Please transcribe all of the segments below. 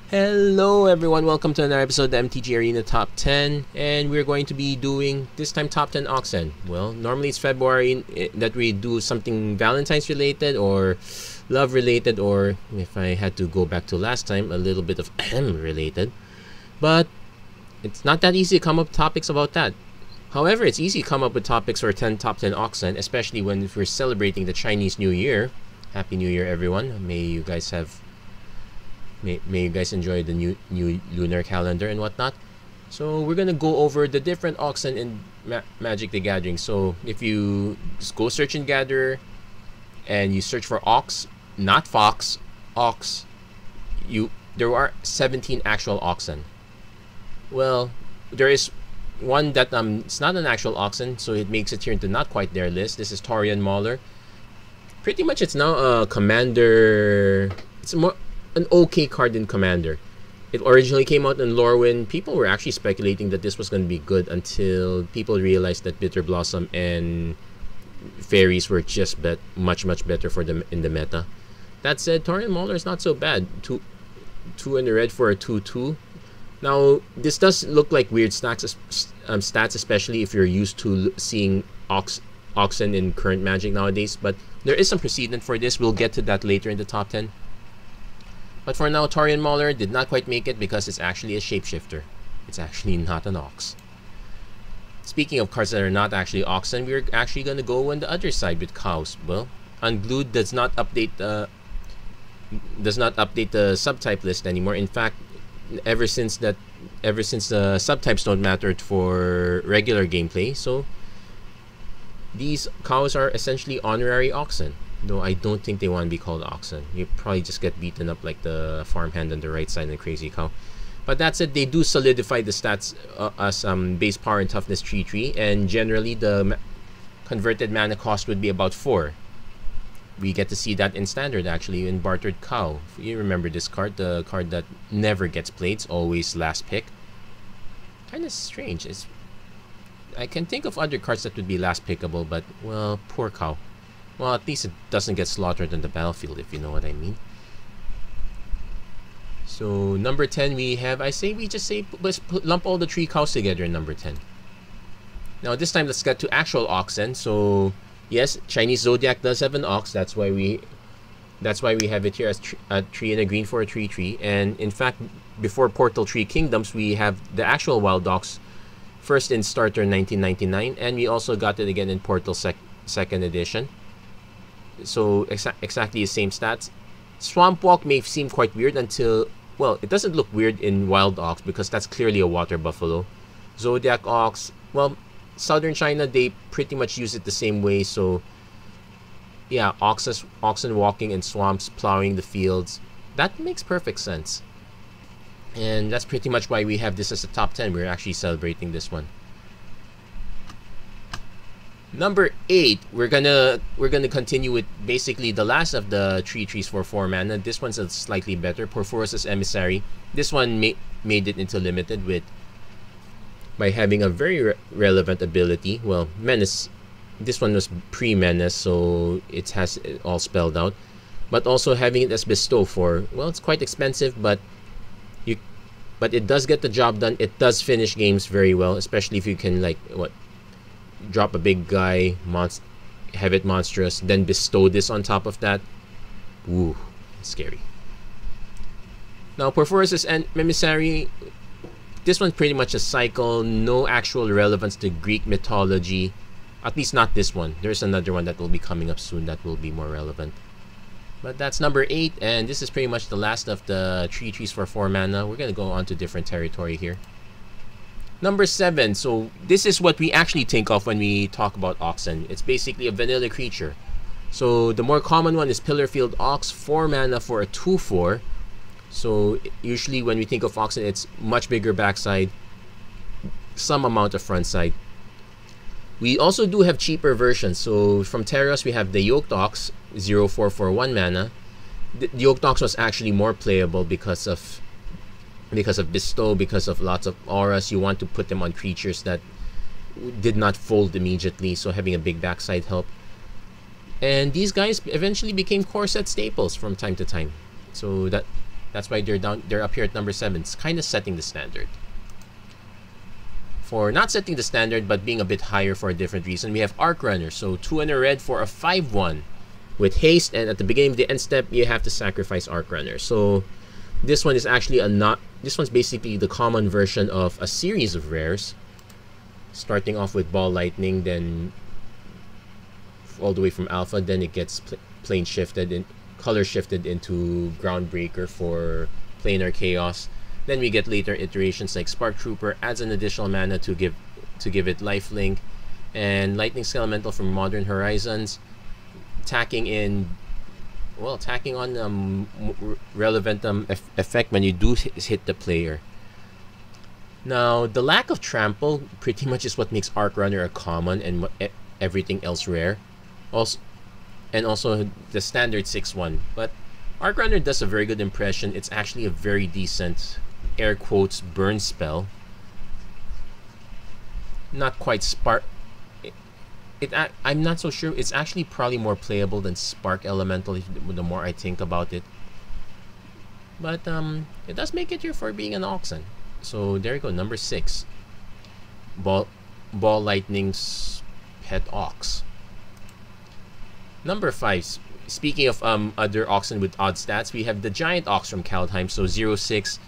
Hello everyone, welcome to another episode of the MTG Arena Top 10, and we're going to be doing, this time, Top 10 Oxen. Well, normally it's February that we do something Valentine's related or love related, or if I had to go back to last time, a little bit of related. But it's not that easy to come up with topics about that. However, it's easy to come up with topics for Top 10 Oxen, especially when we're celebrating the Chinese New Year. Happy New Year everyone, may you guys enjoy the new lunar calendar and whatnot. So we're gonna go over the different oxen in Magic the Gathering. So if you just go search and gather, and you search for ox, not fox, ox, there are 17 actual oxen. Well, there is one that it's not an actual oxen, so it makes it here into not quite their list. This is Torian Mauler. Pretty much, it's now a commander. It's more an okay card in Commander. It originally came out in Lorwyn. People were actually speculating that this was going to be good until people realized that Bitter Blossom and Fairies were just much better for them in the meta. That said, Torian Mauler is not so bad. Two in the red for a 2/2. Now, this does look like weird stats, especially if you're used to seeing Oxen in current Magic nowadays. But there is some precedent for this. We'll get to that later in the top 10. But for now, Torian Mauler did not quite make it because it's actually a shapeshifter. It's actually not an ox. Speaking of cards that are not actually oxen, we're actually going to go on the other side with cows. Well, Unglued does not update the subtype list anymore. In fact, ever since the subtypes don't matter for regular gameplay, so these cows are essentially honorary oxen. Though I don't think they want to be called oxen. You probably just get beaten up like the farmhand on the right side and the crazy cow. But that said, they do solidify the stats as base power and toughness 3/3, and generally the converted mana cost would be about 4. We get to see that in standard actually in Bartered Cow. If you remember this card, the card that never gets played, it's always last pick. Kind of strange. I can think of other cards that would be last pickable, but well, poor cow. Well, at least it doesn't get slaughtered on the battlefield, if you know what I mean. So, number 10 we have, let's lump all the 3 cows together in number 10. Now, this time, let's get to actual oxen. So, yes, Chinese Zodiac does have an ox. That's why we have it here as a 3 and a green for a 3/3. And, in fact, before Portal 3 Kingdoms, we have the actual Wild Ox first in Starter 1999. And we also got it again in Portal 2nd edition. So exactly the same stats. Swamp Walk may seem quite weird until, well, it doesn't look weird in Wild Ox because that's clearly a water buffalo. Zodiac Ox, well, Southern China, they pretty much use it the same way. So yeah, oxen walking in swamps, plowing the fields. That makes perfect sense. And that's pretty much why we have this as a top 10. We're actually celebrating this one. Number 8, we're gonna continue with basically the last of the 3/3s for 4 mana. This one's a slightly better. Porphyro's Emissary. This one made it into limited by having a very relevant ability. Well, Menace. This one was pre-Menace, so it has it all spelled out. But also having it as Bestow for, well, it's quite expensive, but it does get the job done. It does finish games very well, especially if you can drop a big guy, have it monstrous, then bestow this on top of that. Ooh, scary. Now, Porphyro's Emissary, this one's pretty much a cycle, no actual relevance to Greek mythology. At least not this one. There's another one that will be coming up soon that will be more relevant. But that's number 8, and this is pretty much the last of the 3/3s for 4 mana. We're going to go on to different territory here. Number 7, so this is what we actually think of when we talk about oxen. It's basically a vanilla creature. So the more common one is Pillarfield Ox, 4 mana for a 2/4. So usually when we think of oxen, it's much bigger backside, some amount of front side. We also do have cheaper versions. So from Teros, we have the Yoked Ox, 0/4 for 1 mana. The Yoked Ox was actually more playable because of Bestow, because of lots of auras. You want to put them on creatures that did not fold immediately, so having a big backside help. And these guys eventually became core set staples from time to time. So That's why they're up here at number 7. It's kind of setting the standard. For not setting the standard, but being a bit higher for a different reason, we have Arc Runner. So 2 and a red for a 5/1 with haste, and at the beginning of the end step, you have to sacrifice Arc Runner. So this one is actually this one's basically the common version of a series of rares, starting off with Ball Lightning, then all the way from Alpha, then it gets plane shifted and color shifted into Groundbreaker for Planar Chaos. Then we get later iterations like Spark Trooper adds an additional mana to give it lifelink, and Lightning Skelemental from Modern Horizons, tacking on relevant effect when you do hit the player. Now, the lack of trample pretty much is what makes Arc Runner a common and everything else rare. Also the standard 6/1. But Arc Runner does a very good impression. It's actually a very decent, air quotes, burn spell. Not quite spark. I'm not so sure. It's actually probably more playable than Spark Elemental the more I think about it. But it does make it here for being an Oxen. So there you go, number 6. Ball Lightning's Pet Ox. Number 5. Speaking of other Oxen with odd stats, we have the Giant Ox from Kaldheim, so 0/6.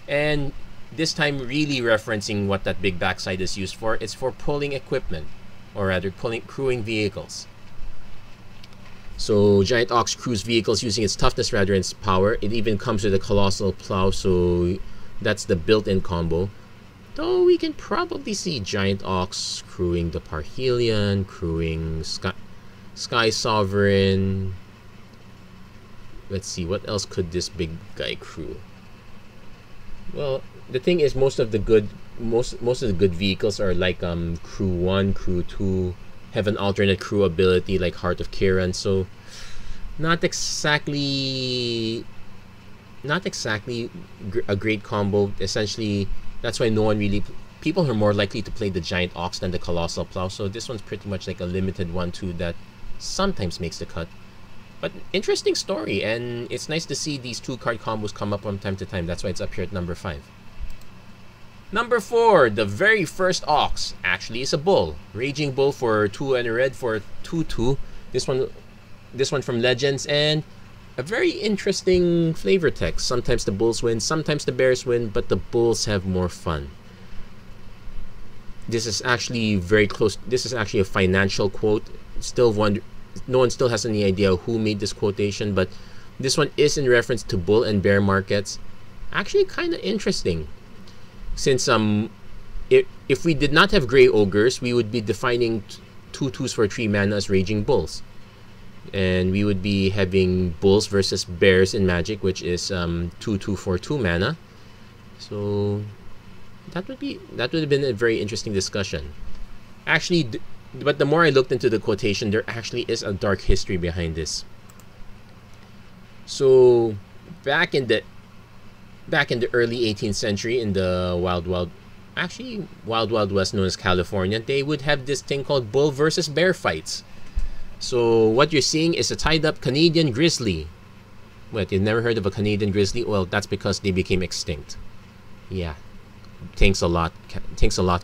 And this time really referencing what that big backside is used for. It's for pulling equipment, or rather crewing vehicles. So Giant Ox crews vehicles using its toughness rather than its power. It even comes with a Colossal Plow, so that's the built-in combo. Though we can probably see Giant Ox crewing the Parhelion, crewing Sky Sovereign. Let's see, what else could this big guy crew? Well, the thing is, most of the good vehicles are like crew 1, crew 2, have an alternate crew ability like Heart of Kiran, so not exactly a great combo. Essentially, that's why people are more likely to play the Giant Ox than the Colossal Plow, so this one's pretty much like a limited one too that sometimes makes the cut. But interesting story, and it's nice to see these 2-card combos come up from time to time. That's why it's up here at number 5. Number 4, the very first Ox actually is a Bull. Raging Bull for 2 and a red for 2/2. This one from Legends, and a very interesting flavor text. Sometimes the Bulls win, sometimes the Bears win, but the Bulls have more fun. This is actually very close. This is actually a financial quote. No one still has any idea who made this quotation, but this one is in reference to bull and bear markets. Actually kind of interesting, since if we did not have Grey Ogres, we would be defining 2/2s for 3 mana as Raging Bulls, and we would be having Bulls versus Bears in Magic, which is 2/2 for 2 mana. So that would have been a very interesting discussion. Actually, but the more I looked into the quotation, there actually is a dark history behind this. So back in the early 18th century, in the Wild Wild West, known as California, they would have this thing called bull versus bear fights. So what you're seeing is a tied up Canadian grizzly. What, you've never heard of a Canadian grizzly? Well, that's because they became extinct. Yeah, thanks a lot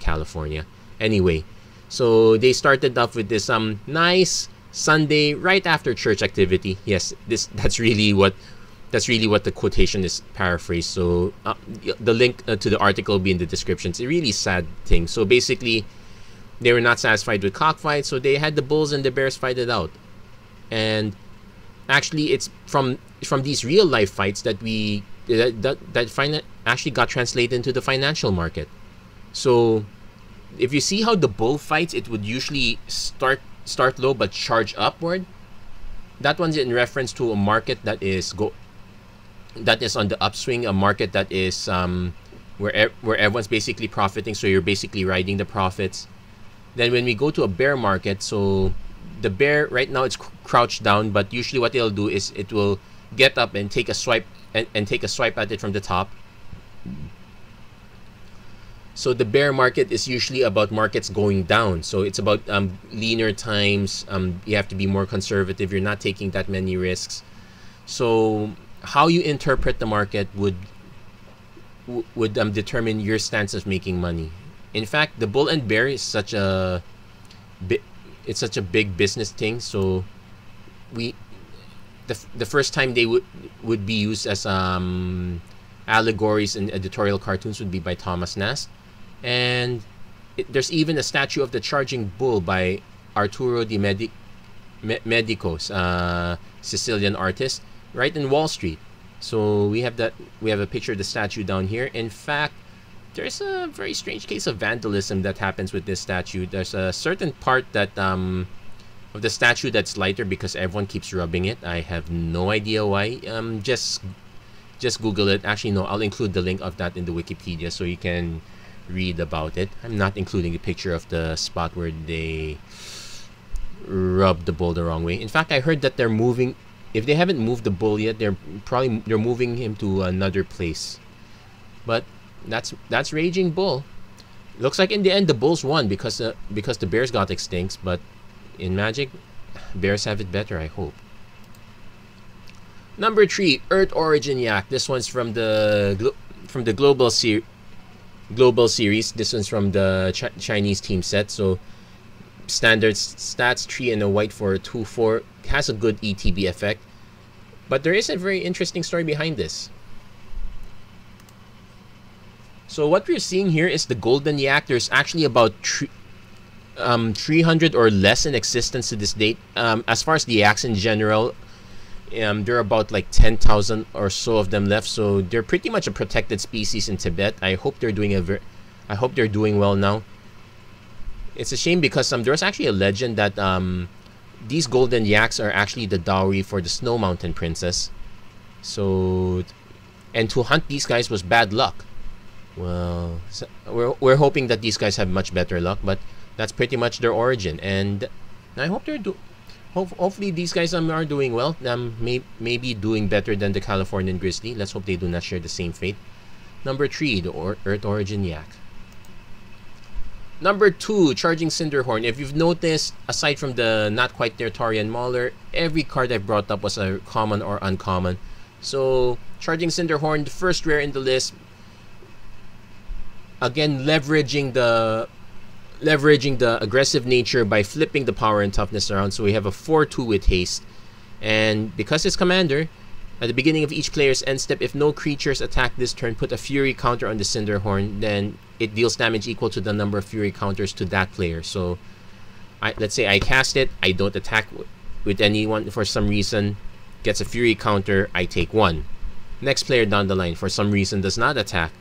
California. Anyway, so they started off with this nice Sunday right after church activity. Yes, that's really what the quotation is paraphrased. So the link to the article will be in the description. It's a really sad thing. So basically, they were not satisfied with cockfights, so they had the bulls and the bears fight it out. And actually, it's from these real life fights that actually got translated into the financial market. So if you see how the bull fights, it would usually start low but charge upward. That one's in reference to a market that is on the upswing, a market that is where everyone's basically profiting, so you're basically riding the profits. Then when we go to a bear market, so the bear right now it's crouched down, but usually what it'll do is it will get up and take a swipe and take a swipe at it from the top. So the bear market is usually about markets going down. So it's about leaner times. You have to be more conservative. You're not taking that many risks. So how you interpret the market would determine your stance of making money. In fact, the bull and bear is such a big business thing. So the first time they would be used as allegories in editorial cartoons would be by Thomas Nast, and there's even a statue of the charging bull by Arturo de Medicos, Sicilian artist, right in Wall Street. So we have a picture of the statue down here. In fact, there's a very strange case of vandalism that happens with this statue. There's a certain part that of the statue that's lighter because everyone keeps rubbing it. I have no idea why. Just Google it. Actually, no, I'll include the link of that in the Wikipedia so you can read about it. I'm not including the picture of the spot where they rubbed the bull the wrong way. In fact, I heard that they're moving. If they haven't moved the bull yet, they're moving him to another place. But that's Raging Bull. Looks like in the end the bulls won because the bears got extinct. But in Magic, bears have it better, I hope. Number 3, Earth Origin Yak. This one's from the global series. This one's from the Chinese team set. So standard stats, 3 and a white for a 2/4. Has a good ETB effect, but there is a very interesting story behind this. So what we're seeing here is the Golden Yak. There's actually about 300 or less in existence to this date. As far as the yaks in general, there are about like 10,000 or so of them left. So they're pretty much a protected species in Tibet. I hope they're doing well now. It's a shame because there's actually a legend that these golden yaks are actually the dowry for the Snow Mountain Princess. So, and to hunt these guys was bad luck. Well, so we're hoping that these guys have much better luck, but that's pretty much their origin. And I hope hopefully these guys are doing well. Maybe doing better than the Californian grizzly. Let's hope they do not share the same fate. Number 3, the Earth Origin Yak. Number 2, Charging Cinderhorn. If you've noticed, aside from the not quite there Taurean Mauler, every card I brought up was a common or uncommon. So Charging Cinderhorn, the first rare in the list. Again, leveraging the aggressive nature by flipping the power and toughness around. So we have a 4/2 with haste, and because it's commander, at the beginning of each player's end step, if no creatures attack this turn, put a fury counter on the Cinderhorn. Then it deals damage equal to the number of fury counters to that player. So let's say I cast it, I don't attack with anyone for some reason, gets a fury counter, I take 1. Next player down the line for some reason does not attack,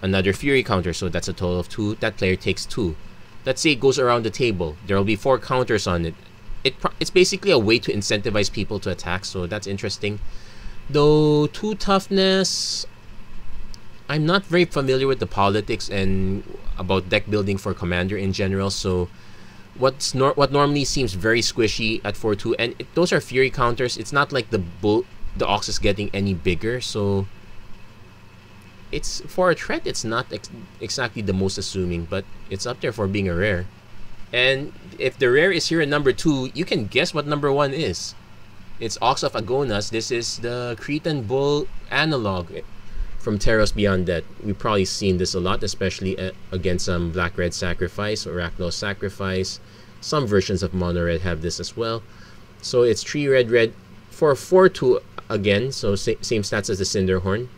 another fury counter, so that's a total of 2. That player takes 2. Let's say it goes around the table, there will be 4 counters on it. It's basically a way to incentivize people to attack, so that's interesting. Though 2 toughness, I'm not very familiar with the politics and about deck building for commander in general. So what normally seems very squishy at 4/2, and those are fury counters. It's not like the Ox is getting any bigger. So it's for a threat. It's not exactly the most assuming, but it's up there for being a rare. And if the rare is here at number 2, you can guess what number 1 is. It's Ox of Agonas. This is the Cretan Bull analog from Terros Beyond Death. We've probably seen this a lot, especially against some Black-Red Sacrifice or Arachno Sacrifice. Some versions of Mono Red have this as well. So it's 3 red for 4/2 again. So same stats as the Cinderhorn.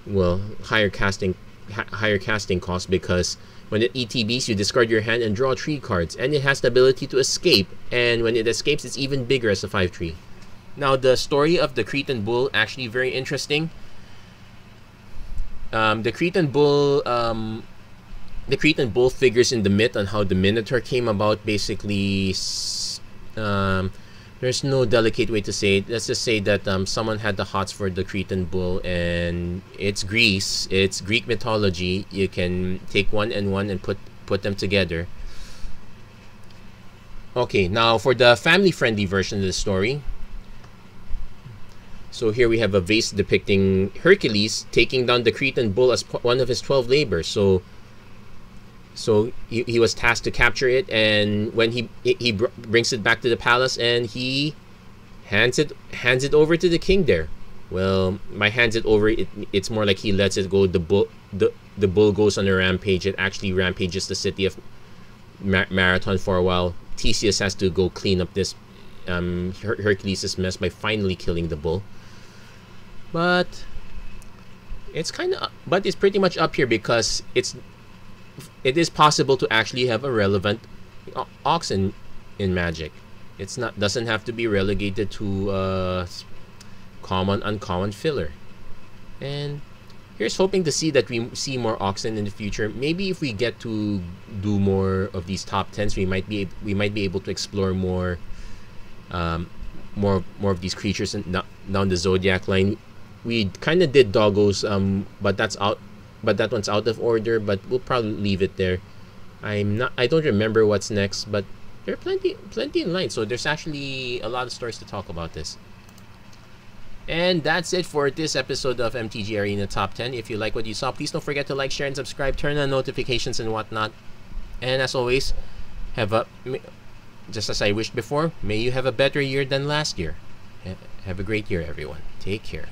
Well, higher casting cost because when it ETBs, you discard your hand and draw 3 cards, and it has the ability to escape. And when it escapes, it's even bigger as a 5/3. Now the story of the Cretan Bull actually very interesting. The Cretan Bull figures in the myth on how the Minotaur came about. Basically, there's no delicate way to say it. Let's just say that someone had the hots for the Cretan Bull, and it's Greece. It's Greek mythology. You can take 1 and 1 and put them together. Okay, now for the family-friendly version of the story. So here we have a vase depicting Hercules taking down the Cretan Bull as one of his 12 labors. So he was tasked to capture it, and when he brings it back to the palace, and he hands it over to the king there. Well, my hands it over. It's more like he lets it go. The bull goes on a rampage. It actually rampages the city of Marathon for a while. Theseus has to go clean up this Hercules' mess by finally killing the bull. But it's pretty much up here because it is possible to actually have a relevant oxen in Magic. It's not doesn't have to be relegated to common uncommon filler. And here's hoping to see that we see more oxen in the future. Maybe if we get to do more of these top 10s, we might be able to explore more of these creatures down the Zodiac line. We kind of did Doggos, but that one's out of order, but we'll probably leave it there. I don't remember what's next, but there are plenty in line, so there's actually a lot of stories to talk about this. And that's it for this episode of MTG Arena Top 10. If you like what you saw, please don't forget to like, share, and subscribe. Turn on notifications and whatnot. And as always, just as I wished before, may you have a better year than last year. Have a great year, everyone. Take care.